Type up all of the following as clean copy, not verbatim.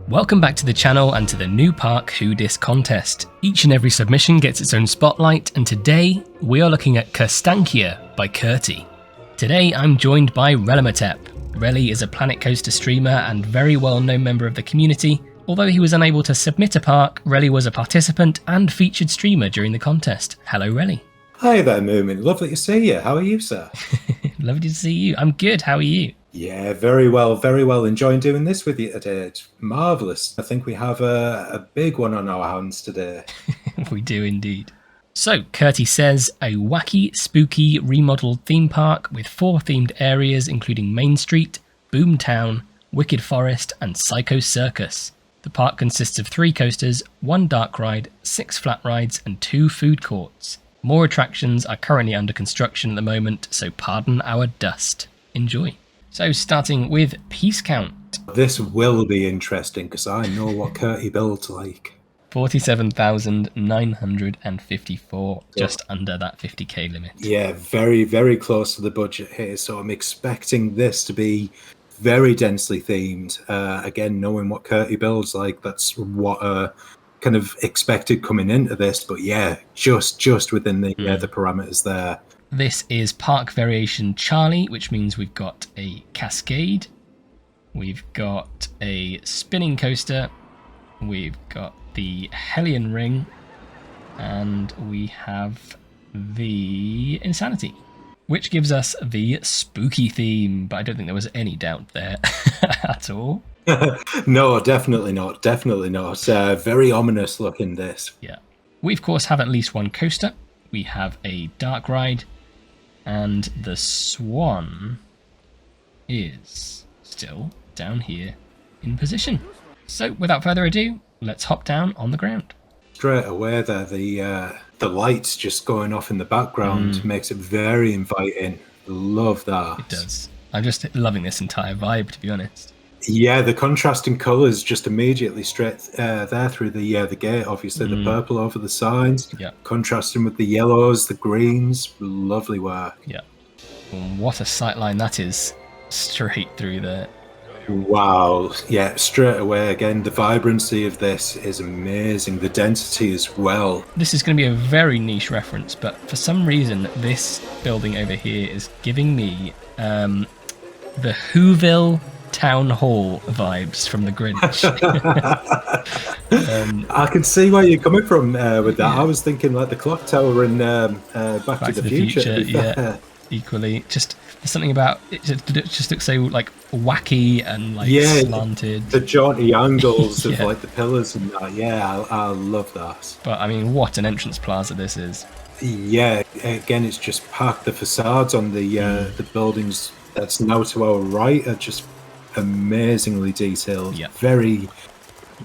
Welcome back to the channel and to the new Park Who Dis contest. Each and every submission gets its own spotlight, and today we are looking at Kerstankia by Curtie. Today I'm joined by Rellimetep. Relli is a Planet Coaster streamer and very well known member of the community. Although he was unable to submit a park, Relli was a participant and featured streamer during the contest. Hello Relli. Hi there Moomin, lovely to see you. How are you, sir? Lovely to see you. I'm good, how are you? Yeah, very well, enjoying doing this with you today. It's marvellous. I think we have a big one on our hands today. We do indeed. So, Curtie says, a wacky, spooky, remodeled theme park with 4 themed areas including Main Street, Boomtown, Wicked Forest and Psycho Circus. The park consists of 3 coasters, 1 dark ride, 6 flat rides and 2 food courts. More attractions are currently under construction at the moment, so pardon our dust. Enjoy. So starting with piece count. This will be interesting because I know what Curtie builds like. 47,954, just under that 50k limit. Yeah, very close to the budget here, so I'm expecting this to be very densely themed. Again, knowing what Curtie builds like, that's what kind of expected coming into this, but yeah, just within the parameters there. This is Park Variation Charlie, which means we've got a cascade, we've got a spinning coaster, we've got the Hellion Ring, and we have the Insanity, which gives us the spooky theme, but I don't think there was any doubt there at all. No, definitely not. Very ominous looking this. Yeah. We, of course, have at least 1 coaster. We have a dark ride, and the Swan is still down here in position. So, without further ado, let's hop down on the ground. Straight away there, the lights just going off in the background makes it very inviting. Love that. It does. I'm just loving this entire vibe, to be honest. Yeah, the contrasting colours just immediately straight there through the gate. Obviously, the purple over the sides, contrasting with the yellows, the greens. Lovely work. Yeah. Well, what a sightline that is, straight through there. Wow. Yeah, straight away again, the vibrancy of this is amazing. The density as well. This is going to be a very niche reference, but for some reason, this building over here is giving me the Whoville Town Hall vibes from the Grinch. I can see where you're coming from with that. Yeah. I was thinking like the clock tower in Back to the Future. Yeah, equally. Just there's something about it. Just looks so like wacky and like slanted. The jaunty angles of like the pillars and that. Yeah, I love that. But I mean, what an entrance plaza this is. Yeah, again, it's just packed. The facades on the buildings that's now to our right are just amazingly detailed. Yeah.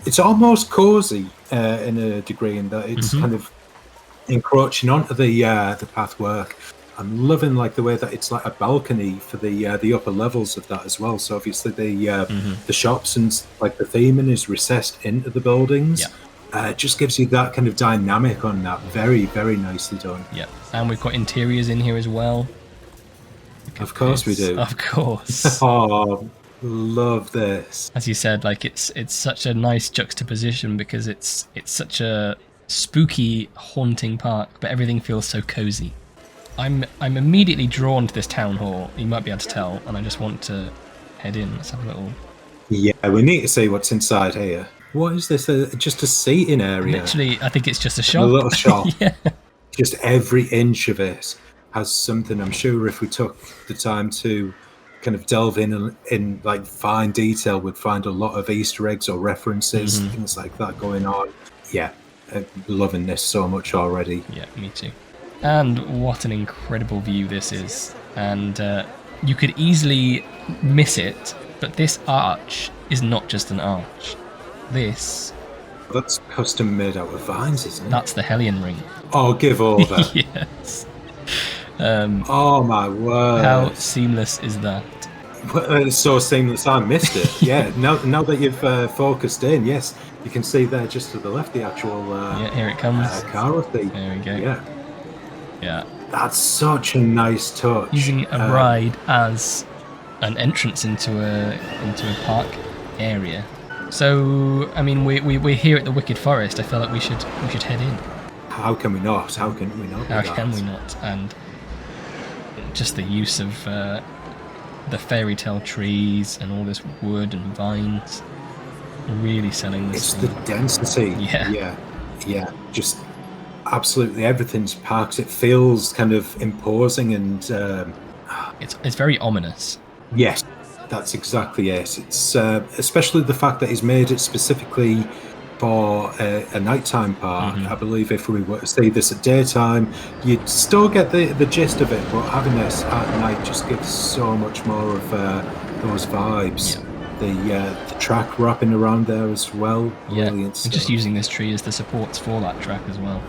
It's almost cozy in a degree in that it's kind of encroaching onto the pathwork. I'm loving like the way that it's like a balcony for the upper levels of that as well. So obviously the shops and like the theming is recessed into the buildings. Yeah. It just gives you that kind of dynamic on that. Very nicely done. Yeah, and we've got interiors in here as well. Of course we do. Of course. Oh, love this. As you said, like it's such a nice juxtaposition because it's such a spooky, haunting park, but everything feels so cozy. I'm immediately drawn to this town hall. You might be able to tell, and I just want to head in. Let's have a little. Yeah, we need to see what's inside here. What is this? Just a seating area? Literally, I think it's just a shop. A little shop. Yeah. Just every inch of it has something. I'm sure if we took the time to kind of delve in like fine detail, we'd find a lot of Easter eggs or references, things like that going on. Yeah, I'm loving this so much already. Yeah, me too. And what an incredible view this is. And you could easily miss it, but this arch is not just an arch. That's custom made out of vines, isn't it? That's the Hellion Ring. Oh, give over. Yes. Oh my word. How seamless is that? It's so seamless, I missed it. Yeah, now that you've focused in, yes, you can see there just to the left the actual here it comes. car thing. There we go. Yeah. That's such a nice touch. Using a ride as an entrance into a park area. So, I mean, we're here at the Wicked Forest. I feel like we should head in. How can we not? How can we not? How can we not? And just the use of the fairy tale trees and all this wood and vines, really selling this. It's the density. Yeah. Just absolutely everything's packed. It feels kind of imposing and it's very ominous. Yes, that's exactly it. It's especially the fact that he's made it specifically for a nighttime park. I believe if we were to see this at daytime, you'd still get the gist of it, but having this at night just gives so much more of those vibes. The track wrapping around there as well. Brilliant stuff. And just using this tree as the supports for that track as well.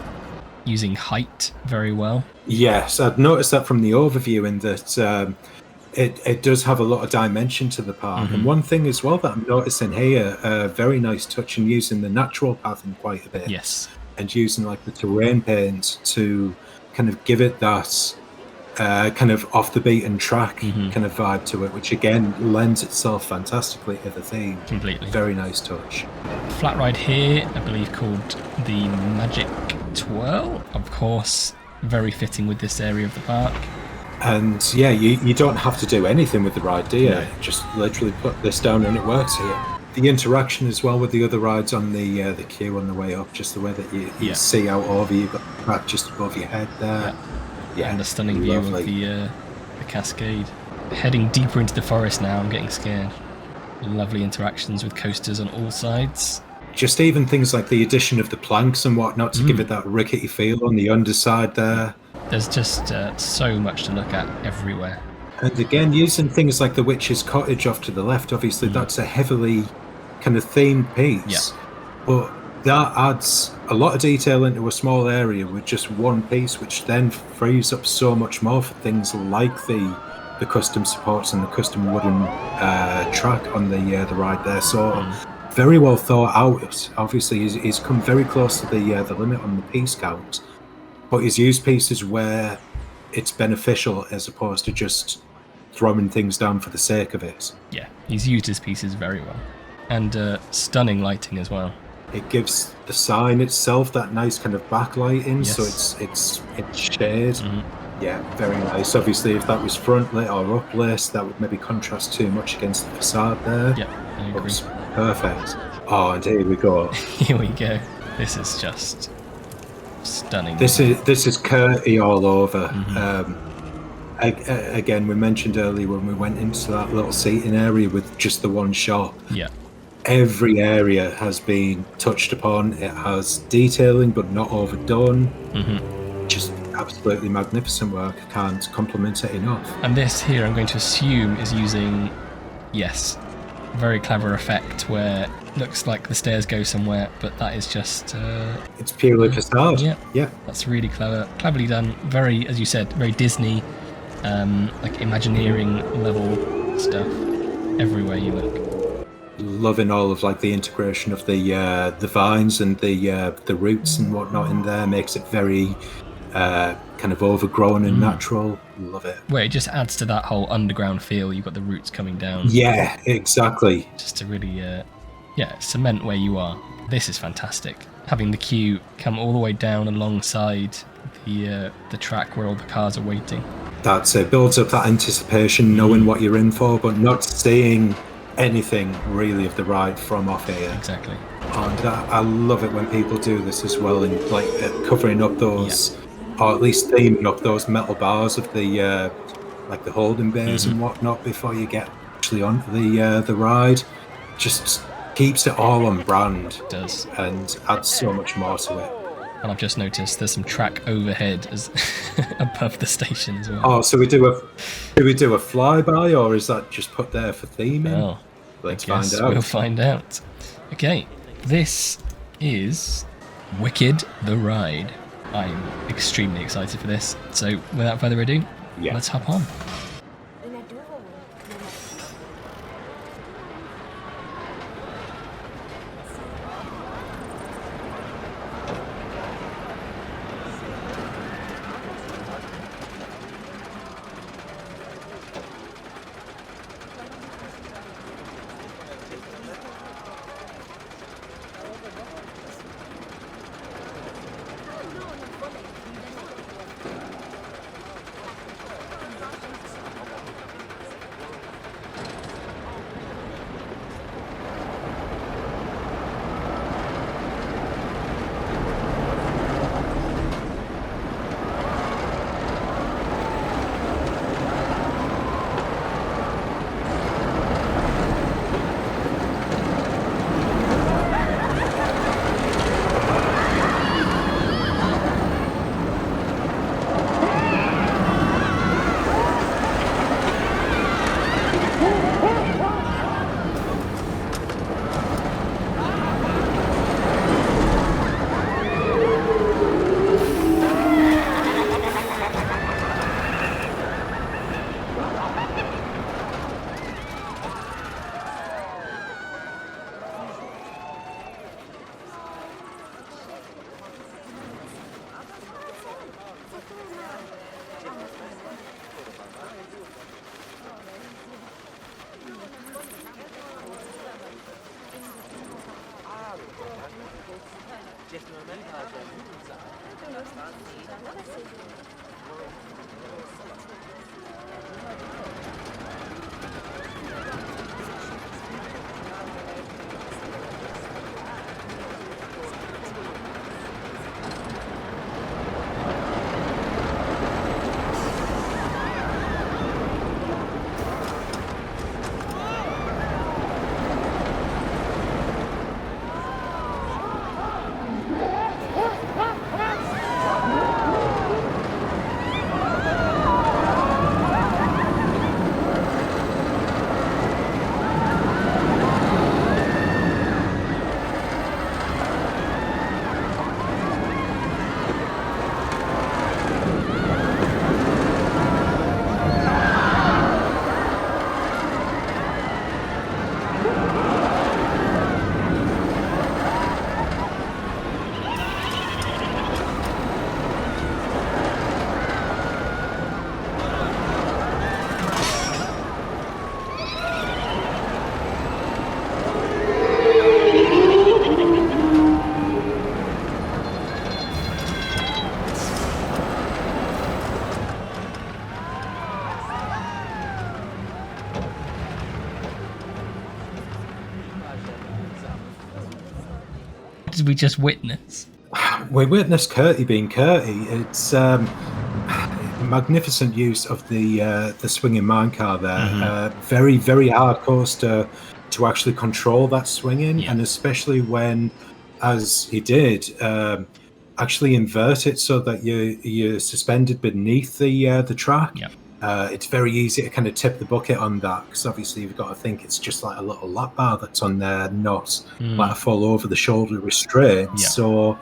Using height very well. Yes, I'd noticed that from the overview in that it does have a lot of dimension to the park. And one thing as well that I'm noticing here, a very nice touch in using the natural pathing quite a bit. Yes. And using like the terrain paint to kind of give it that kind of off the beaten track kind of vibe to it, which again lends itself fantastically to the theme. Completely. Very nice touch. Flat ride here, I believe called the Magic Twirl. Of course, very fitting with this area of the park. And yeah, you don't have to do anything with the ride, do you? No. Just literally put this down and it works here. The interaction as well with the other rides on the queue on the way up, just the way that you see out over, you've got the track just above your head there. Yeah, and the stunning view of the cascade. Heading deeper into the forest now, I'm getting scared. Lovely interactions with coasters on all sides. Just even things like the addition of the planks and whatnot to give it that rickety feel on the underside there. There's just so much to look at everywhere. And again, using things like the Witch's Cottage off to the left, obviously that's a heavily kind of themed piece. But that adds a lot of detail into a small area with just one piece, which then frees up so much more for things like the custom supports and the custom wooden track on the ride there. So very well thought out. Obviously, he's come very close to the limit on the piece count, but he's used pieces where it's beneficial as opposed to just throwing things down for the sake of it. Yeah, he's used his pieces very well. And stunning lighting as well. It gives the sign itself that nice kind of backlighting, so it's shade. Yeah, very nice. Obviously, if that was front lit or up lit, that would maybe contrast too much against the facade there. Yeah, I agree. It was perfect. Oh, and here we go. Here we go. This is just stunning. This is Curtie all over. Again, we mentioned earlier when we went into that little seating area with just the one shop. Yeah. Every area has been touched upon. It has detailing, but not overdone. Just absolutely magnificent work. I can't compliment it enough. And this here, I'm going to assume, is using, very clever effect where it looks like the stairs go somewhere, but that is just... it's purely facade. Yeah. That's really cleverly done. Very, as you said, very Disney, like Imagineering level stuff everywhere you look. Loving all of like the integration of the vines and the roots and whatnot in there. Makes it very kind of overgrown and natural. Love it. Where it just adds to that whole underground feel. You've got the roots coming down. Yeah, exactly. Just to really cement where you are. This is fantastic. Having the queue come all the way down alongside the track where all the cars are waiting. That's it. Builds up that anticipation, knowing what you're in for, but not seeing anything really of the ride from off here. Exactly. And I love it when people do this as well, and like covering up those, or at least theming up those metal bars of the like the holding bays and whatnot before you get actually onto the ride. Just keeps it all on brand. It does. And adds so much more to it. And I've just noticed there's some track overhead as above the station as well. Oh, so we do a flyby, or is that just put there for theming? Well, let's find out. We'll find out. Okay, this is Wicked the Ride. I'm extremely excited for this. So without further ado, let's hop on. Did we just witness? We witnessed Curtie being Curtie. It's magnificent use of the swinging minecar there. Very, very hard course to actually control that swinging, and especially when, as he did, actually invert it so that you're suspended beneath the track. It's very easy to kind of tip the bucket on that, because obviously you've got to think it's just like a little lap bar that's on there, not like a full over the shoulder restraint. So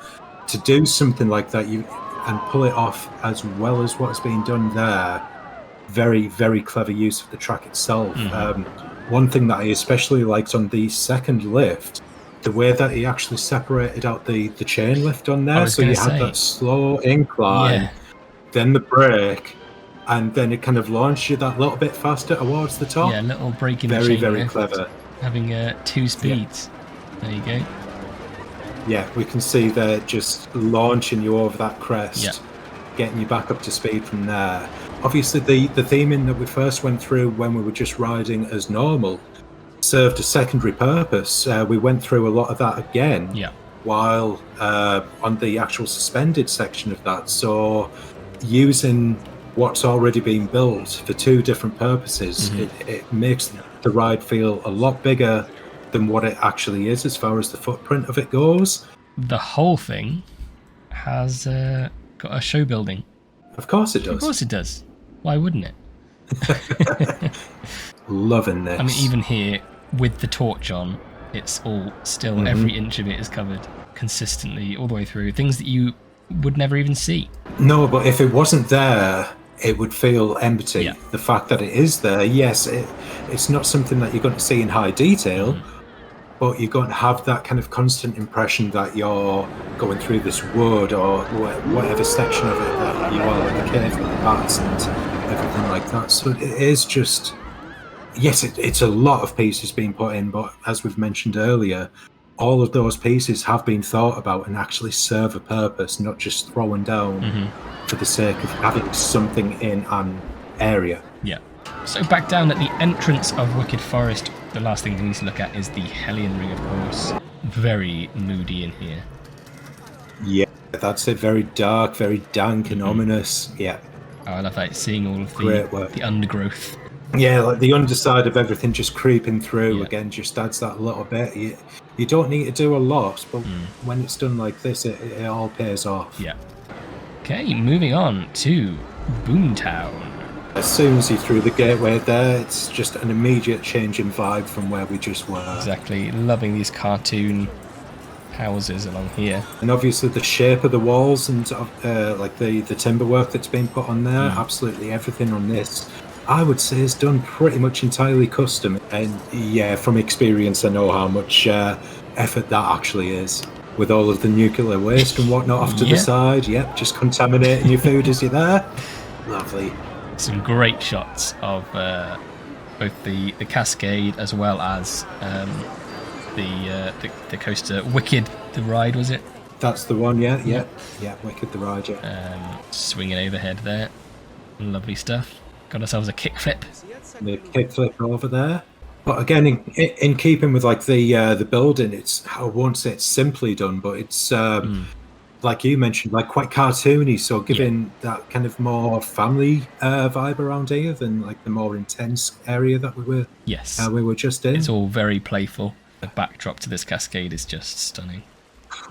to do something like that and pull it off as well as what's being done there, very, very clever use of the track itself. One thing that I especially liked on the second lift, the way that he actually separated out the chain lift on there, so you had that slow incline, then the brake, and then it kind of launched you that little bit faster towards the top. Yeah, a little break in very, the chain very lift, clever. Having 2 speeds. There you go. Yeah, we can see they're just launching you over that crest, getting you back up to speed from there. Obviously, the theming that we first went through when we were just riding as normal served a secondary purpose. We went through a lot of that again while on the actual suspended section of that. So using what's already been built for 2 different purposes, it makes the ride feel a lot bigger than what it actually is as far as the footprint of it goes. The whole thing has got a show building. Of course it does. Of course it does. Why wouldn't it? Loving this. I mean, even here with the torch on, it's all still, every inch of it is covered consistently all the way through. Things that you would never even see. No, but if it wasn't there, it would feel empty. The fact that it is there, yes, it's not something that you're going to see in high detail, but you're going to have that kind of constant impression that you're going through this wood or whatever section of it that you are, like the cave with the bats and everything like that. So it is just, yes, it's a lot of pieces being put in, but as we've mentioned earlier, all of those pieces have been thought about and actually serve a purpose, not just thrown down for the sake of having something in an area. Yeah. So back down at the entrance of Wicked Forest, the last thing we need to look at is the Hellion Ring, of course. Very moody in here. Yeah, that's it. Very dark, very dank and ominous. Yeah. Oh, I love that, seeing all of the undergrowth. Yeah, like the underside of everything just creeping through again just adds that little bit. You don't need to do a lot, but when it's done like this, it all pays off. Yeah. Okay, moving on to Boomtown. As soon as you through the gateway there, it's just an immediate change in vibe from where we just were. Exactly, loving these cartoon houses along here. And obviously the shape of the walls and like the timber work that's been put on there, absolutely everything on this, I would say, is done pretty much entirely custom. And yeah, from experience, I know how much effort that actually is. With all of the nuclear waste and whatnot off to the side, just contaminating your food as you're there. Lovely. Some great shots of both the cascade as well as the coaster. Wicked, the ride, was it? That's the one, yeah. Wicked the Radyr. Swinging overhead there. Lovely stuff. Got ourselves a kickflip. The kickflip over there. But again, in keeping with like the building, I won't say it's simply done, but it's like you mentioned, like quite cartoony. So giving that kind of more family vibe around here than like the more intense area that we were just in. It's all very playful. The backdrop to this cascade is just stunning.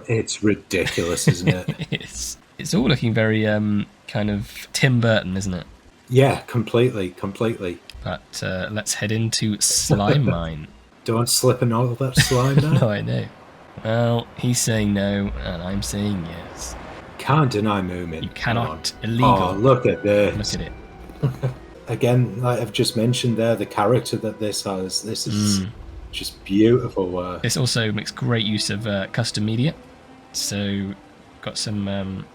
It's ridiculous, isn't it? It's all looking very kind of Tim Burton, isn't it? Yeah, completely. But let's head into Slime Mine. Don't slip in all of that slime now. No, I know. Well, he's saying no, and I'm saying yes. Can't deny movement. You cannot. Illegal. Oh, look at this. Look at it. Again, like I've just mentioned there, the character that this has. This is just beautiful work. This also makes great use of custom media. So, got some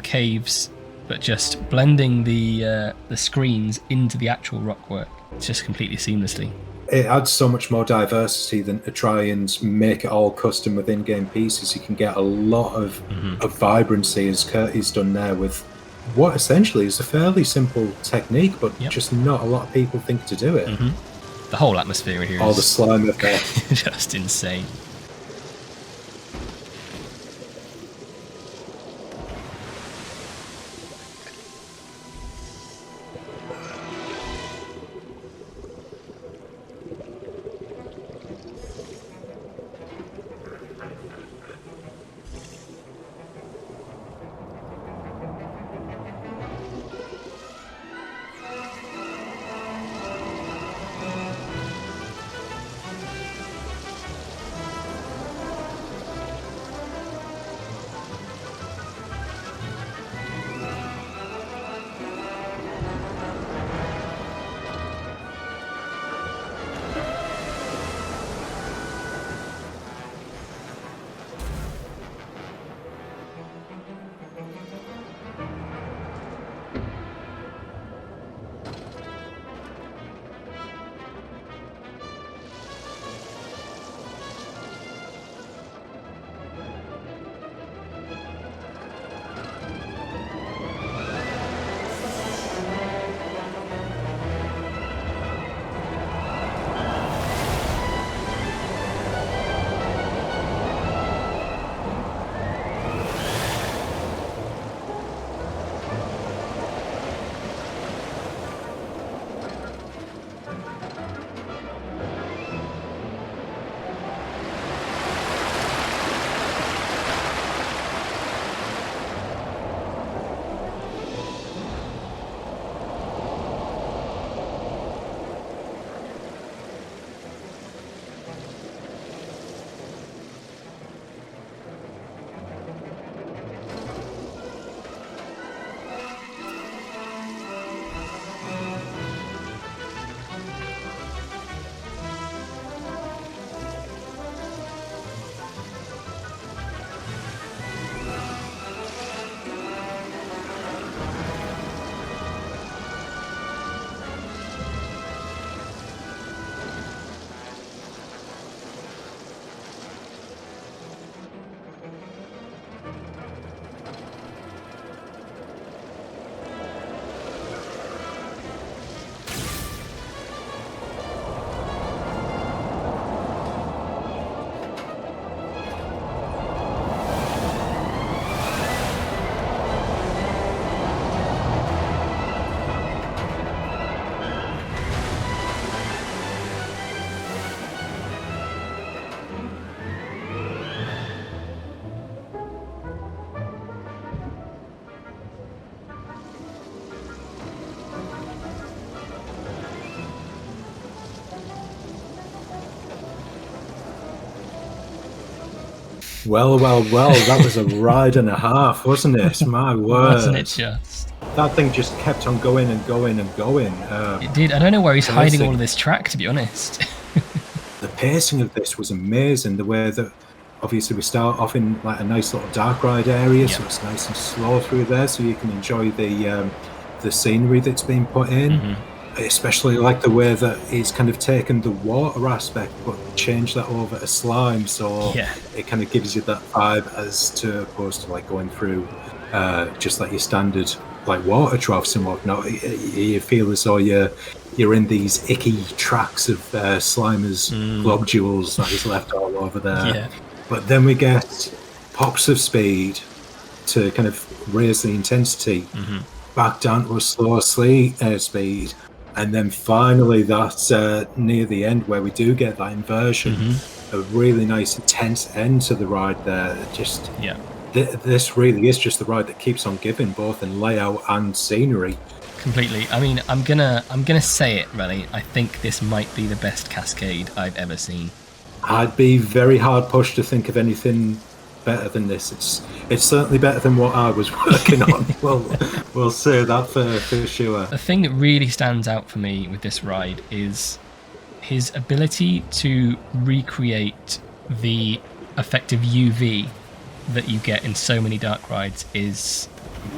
caves, but just blending the screens into the actual rock work. It's just completely seamlessly. It adds so much more diversity than to try and make it all custom with in-game pieces. You can get a lot of vibrancy, as Curtie's done there, with what essentially is a fairly simple technique, but just not a lot of people think to do it. The whole atmosphere here all the slime effect. Just insane. Well, that was a ride and a half, wasn't it? My word. Wasn't it just? That thing just kept on going and going and going. It did. I don't know where he's hiding all of this track, to be honest. The pacing of this was amazing. The way that, obviously, we start off in like a nice little dark ride area, so it's nice and slow through there, so you can enjoy the scenery that's been put in. especially like the way that he's kind of taken the water aspect but changed that over to slime, so it kind of gives you that vibe as to opposed to like going through just like your standard like water troughs and whatnot. You feel as though you're in these icky tracks of Slimer's globules that he's left all over there. But then we get pops of speed to kind of raise the intensity back down to a slower speed. And then finally, that's near the end where we do get that inversion, a really nice intense end to the ride there. Just this really is just the ride that keeps on giving, both in layout and scenery. Completely. I mean, I'm gonna say it, really. I think this might be the best Cascade I've ever seen. I'd be very hard pushed to think of anything better than this. It's certainly better than what I was working on. We'll say that for sure. The thing that really stands out for me with this ride is his ability to recreate the effective UV that you get in so many dark rides is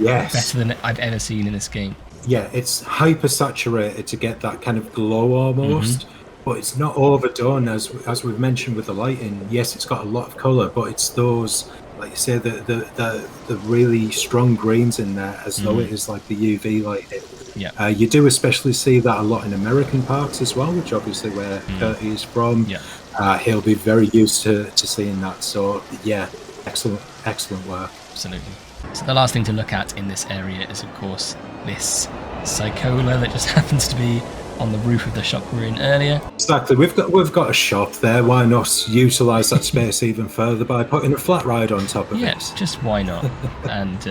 better than I've ever seen in this game. Yeah, it's hyper saturated to get that kind of glow almost. But it's not overdone, as we've mentioned with the lighting. Yes, it's got a lot of colour, but it's those, like you say, the really strong greens in there, as though it is like the UV lighting. Yeah. You do especially see that a lot in American parks as well, which obviously where Curtie is from. Yeah. He'll be very used to seeing that. So yeah, excellent work. Absolutely. So the last thing to look at in this area is, of course, this Psychola that just happens to be on the roof of the shop we were in earlier. Exactly. We've got a shop there. Why not utilise that space even further by putting a flat ride on top of it? Yes, just why not? And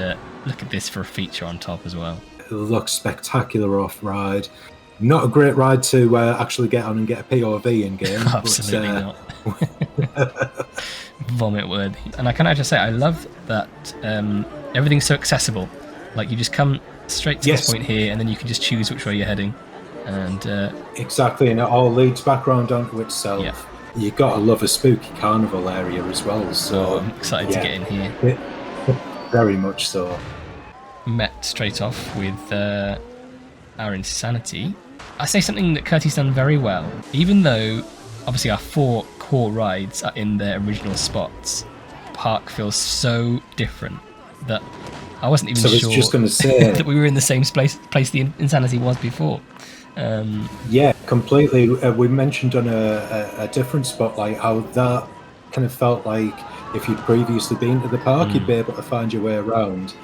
look at this for a feature on top as well. It looks spectacular off ride. Not a great ride to actually get on and get a POV in game. Absolutely not. Vomit worthy. And I can actually say I love that everything's so accessible. Like you just come straight to this point here, and then you can just choose which way you're heading. And exactly, and it all leads back around onto itself. Yeah. You gotta love a spooky carnival area as well. So I'm excited to get in here. Very much so. Met straight off with our insanity. I say something that Curtie's done very well, even though obviously our 4 core rides are in their original spots. Park feels so different that I wasn't even sure just going to say that we were in the same place the insanity was before. Yeah, completely. We mentioned on a different spotlight how that kind of felt like if you'd previously been to the park, you'd be able to find your way around.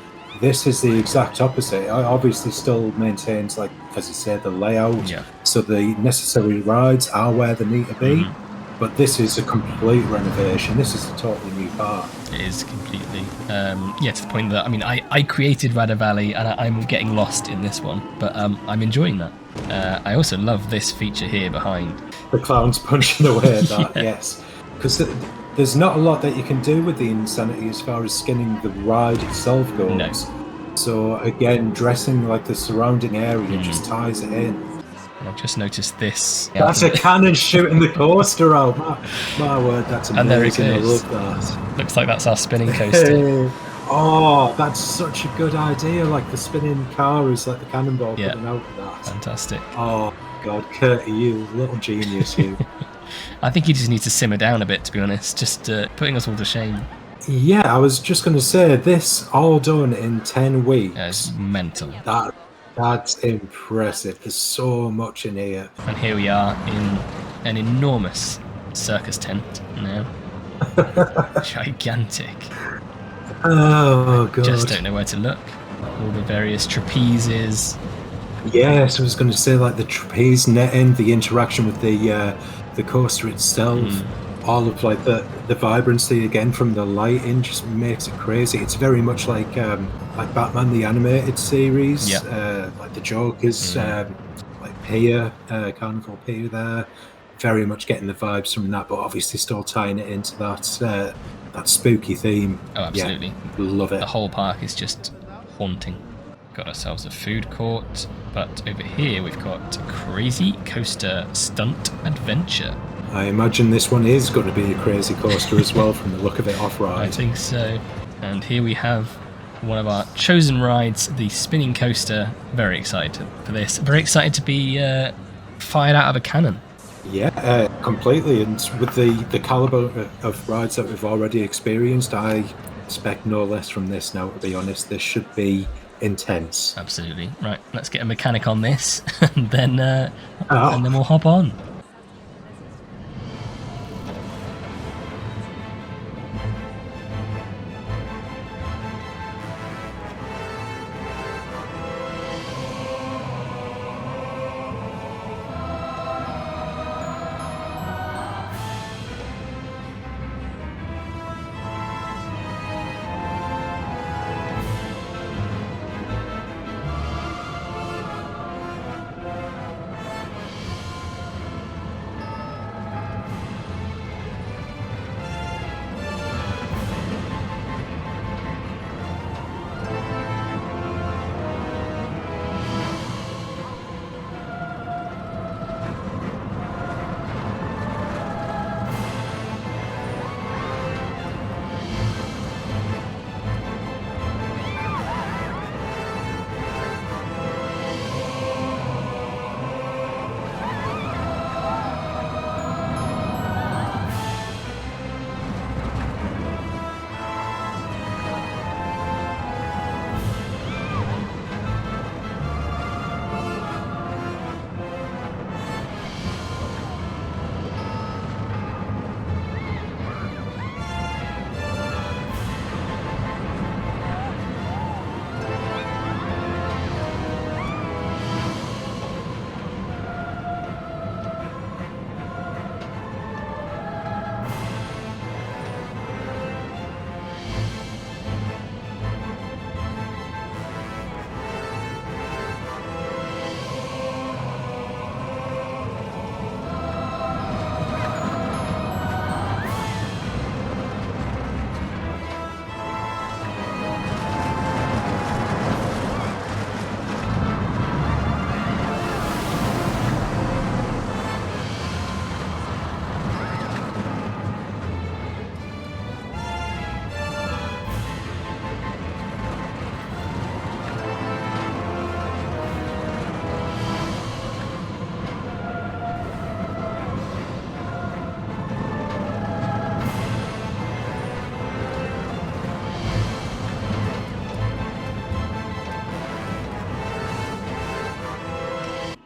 This is the exact opposite. It obviously still maintains, like as I said, the layout. Yeah. So the necessary rides are where they need to be. But this is a complete renovation. This is a totally new park. It is completely. Yeah, to the point that, I mean, I created Radyr Valley and I'm getting lost in this one, but I'm enjoying that. I also love this feature here behind. The clown's punching away at that, yes. Because there's not a lot that you can do with the Insanity as far as skinning the ride itself goes. No. So again, dressing like the surrounding area just ties it in. I've just noticed this. That's a cannon shooting the coaster out. My word, that's amazing. And there it I goes. love that. Looks like that's our spinning coaster. Oh, that's such a good idea. Like the spinning car is like the cannonball coming out of that. Fantastic. Oh, God, Curtie, you little genius, you. I think you just need to simmer down a bit, to be honest. Just putting us all to shame. Yeah, I was just going to say, this all done in 10 weeks. That's mental. That's impressive. There's so much in here. And here we are in an enormous circus tent now. Gigantic. Oh, God. Just don't know where to look. All the various trapezes. Yes, I was going to say, like the trapeze netting, the interaction with the coaster itself, all of like the vibrancy again from the lighting just makes it crazy. It's very much like Batman the animated series, like the Joker's, like Pier, Carnival Pier there. Very much getting the vibes from that, but obviously still tying it into that spooky theme. Oh, absolutely. Yeah, love it. The whole park is just haunting. Got ourselves a food court, but over here we've got Crazy Coaster Stunt Adventure. I imagine this one is going to be a crazy coaster as well from the look of it off-ride. I think so. And here we have one of our chosen rides, the spinning coaster. Very excited for this. Very excited to be fired out of a cannon. Yeah, completely. And with the caliber of rides that we've already experienced, I expect no less from this now, to be honest. This should be intense. Absolutely. Right, let's get a mechanic on this, and then we'll hop on.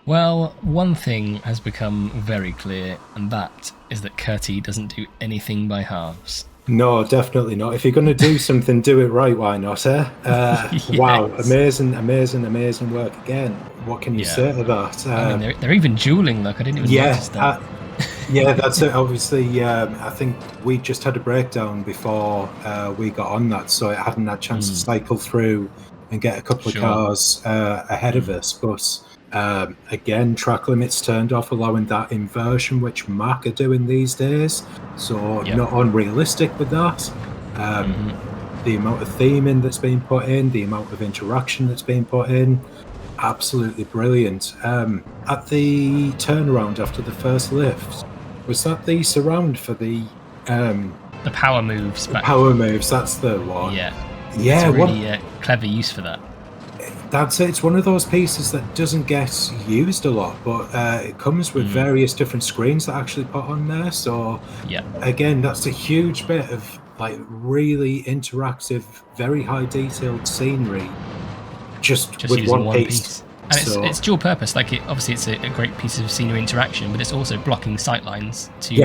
Well, one thing has become very clear, and that is that Curtie doesn't do anything by halves. No, definitely not. If you're going to do something, do it right. Why not, eh? Yes. Wow, amazing work again. What can you say to that? I mean, they're even dueling. Look, I didn't even notice that. Yeah, that's it. Obviously, I think we just had a breakdown before we got on that, so it hadn't had a chance to cycle through and get a couple of cars ahead of us. But again, track limits turned off, allowing that inversion, which Mac are doing these days. So not unrealistic with that. The amount of theming that's been put in, the amount of interaction that's been put in, absolutely brilliant. At the turnaround after the first lift, was that the surround for the power moves? Power moves, that's the one. Yeah, it's a really clever use for that. That's it. It's one of those pieces that doesn't get used a lot, but it comes with various different screens that actually put on there. So again, that's a huge bit of like really interactive, very high detailed scenery, just with one piece. And it's dual purpose. Like obviously it's a great piece of scenery interaction, but it's also blocking sightlines to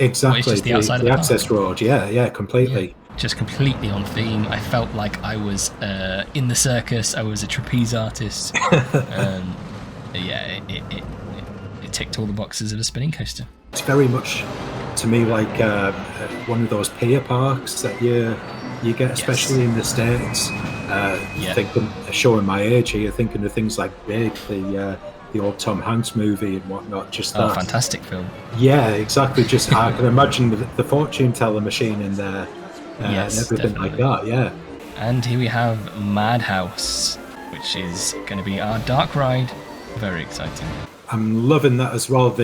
exactly just the outside of the access road. Yeah, completely. Yeah. Just completely on theme. I felt like I was in the circus. I was a trapeze artist. It ticked all the boxes of a spinning coaster. It's very much, to me, like one of those pier parks that you get, especially in the States. Thinking, showing my age here, thinking of things like Big, the old Tom Hanks movie and whatnot. Just that fantastic film. Yeah, exactly. Just I can imagine the fortune teller machine in there. And everything definitely. like that, yeah. And here we have Madhouse, which is going to be our dark ride. Very exciting. I'm loving that as well.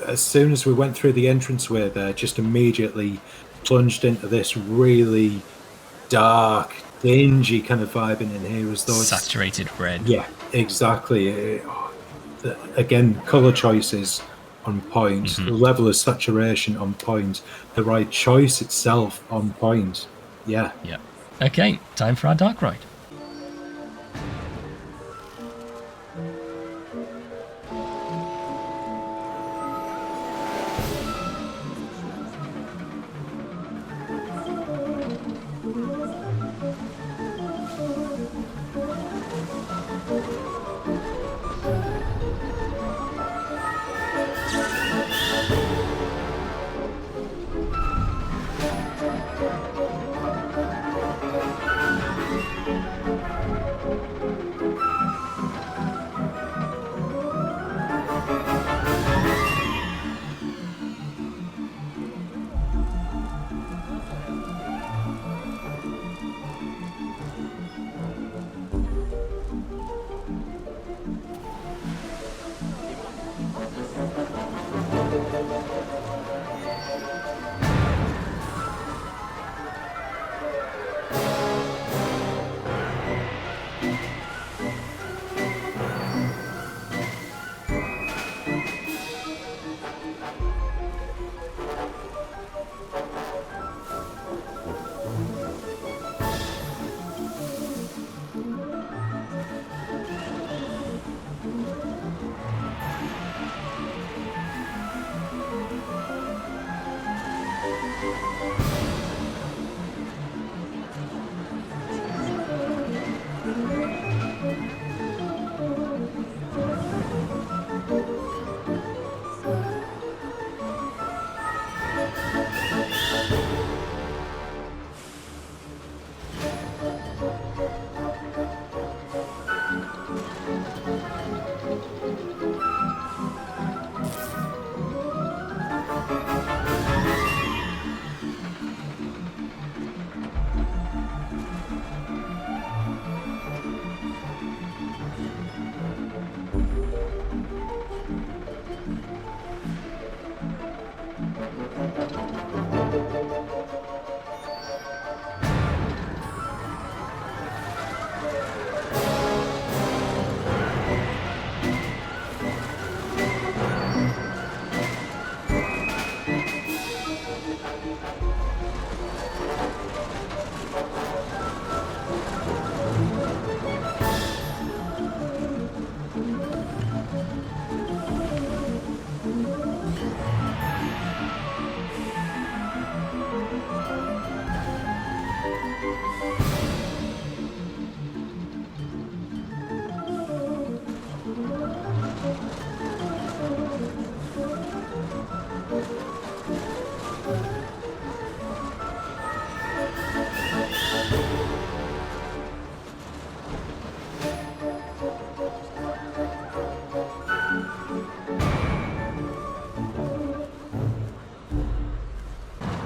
As soon as we went through the entranceway there, just immediately plunged into this really dark, dingy kind of vibing in here, as though it's saturated red. Yeah, exactly. Again, color choices on point, the level of saturation on point, the right choice itself on point. Yeah. Okay, time for our dark ride.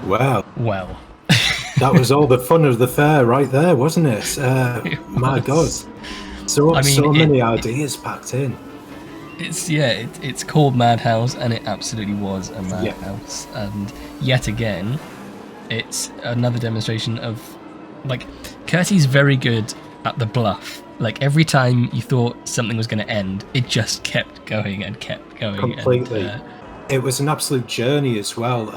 Wow. Well. That was all the fun of the fair right there, wasn't it? My God. So many ideas packed in. It's called Madhouse, and it absolutely was a madhouse. And yet again, it's another demonstration of, like, Curtie's very good at the bluff. Like, every time you thought something was going to end, it just kept going and kept going. Completely. And, it was an absolute journey as well.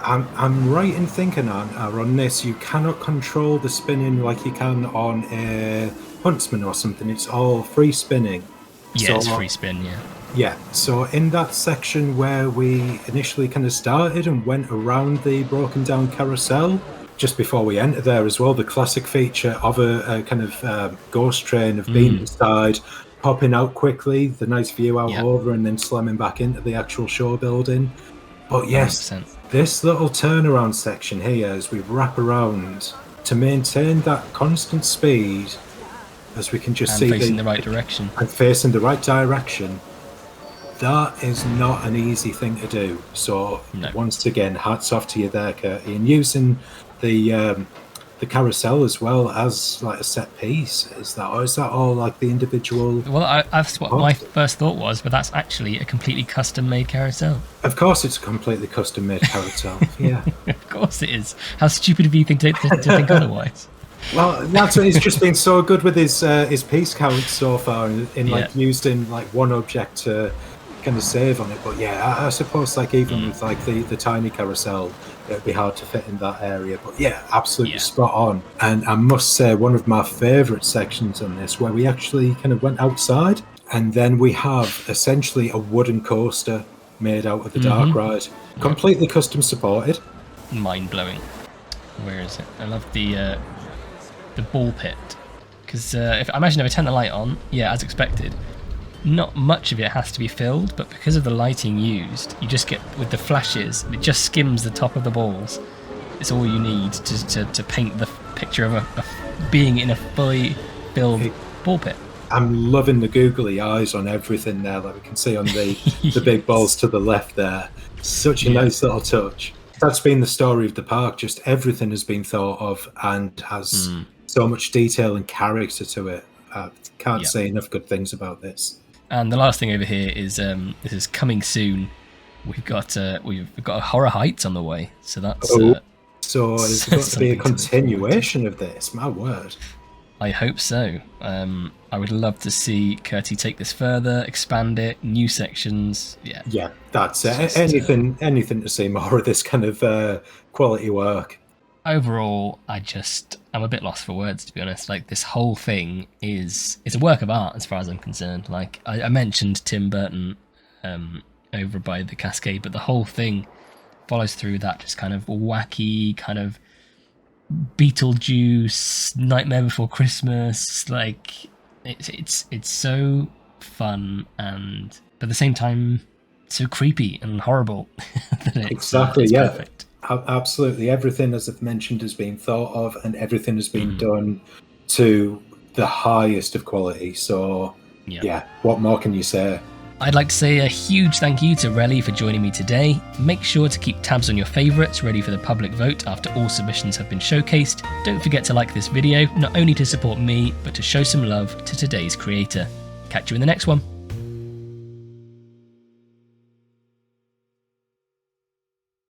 I'm right in thinking on this, you cannot control the spinning like you can on a Huntsman or something. It's all free spinning. Yeah, it's free spin, yeah. Yeah, so in that section where we initially kind of started and went around the broken down carousel, just before we enter there as well, the classic feature of a kind of ghost train of being inside, popping out quickly, the nice view out over, and then slamming back into the actual show building. But yes, 100%. This little turnaround section here, as we wrap around to maintain that constant speed, as we can just see facing the right direction. And facing the right direction. That is not an easy thing to do. So once again, hats off to you there, Curtie, and using the carousel as well as like a set piece. Is that all like the individual? Well, that's what my first thought was, but that's actually a completely custom-made carousel. Of course, it's a completely custom-made carousel. Yeah, of course it is. How stupid of you to think otherwise? Well, that's it's just been so good with his piece count so far, in like using like one object to kind of save on it. But yeah, I suppose like even with like the tiny carousel, it'd be hard to fit in that area. But yeah, absolutely spot on. And I must say, one of my favourite sections on this, where we actually kind of went outside, and then we have essentially a wooden coaster made out of the dark ride, completely custom supported. Mind blowing. Where is it? I love the ball pit, because if I imagine if I turn the light on, as expected, not much of it has to be filled, but because of the lighting used, you just get with the flashes, it just skims the top of the balls. It's all you need to paint the picture of a being in a fully filled ball pit. I'm loving the googly eyes on everything there that we can see on the big balls to the left there. Such a nice little touch. That's been the story of the park. Just everything has been thought of and has so much detail and character to it. I can't say enough good things about this. And the last thing over here is this is coming soon. We've got a Horror Heights on the way, so that's so it's got to be a continuation of this. My word. I hope so. I would love to see Curtie take this further, expand it, new sections. Yeah, that's it. Anything to see more of this kind of quality work. Overall, I'm a bit lost for words, to be honest. Like, this whole thing is a work of art as far as I'm concerned. Like, I mentioned Tim Burton over by the Cascade, but the whole thing follows through that just kind of wacky, kind of Beetlejuice, Nightmare Before Christmas. Like, it's so fun, and but at the same time so creepy and horrible. Exactly. Perfect. Absolutely, everything, as I've mentioned, has been thought of, and everything has been done to the highest of quality. So what more can you say? I'd like to say a huge thank you to Relly for joining me today. Make sure to keep tabs on your favourites ready for the public vote after all submissions have been showcased. Don't forget to like this video, not only to support me, but to show some love to today's creator. Catch you in the next one.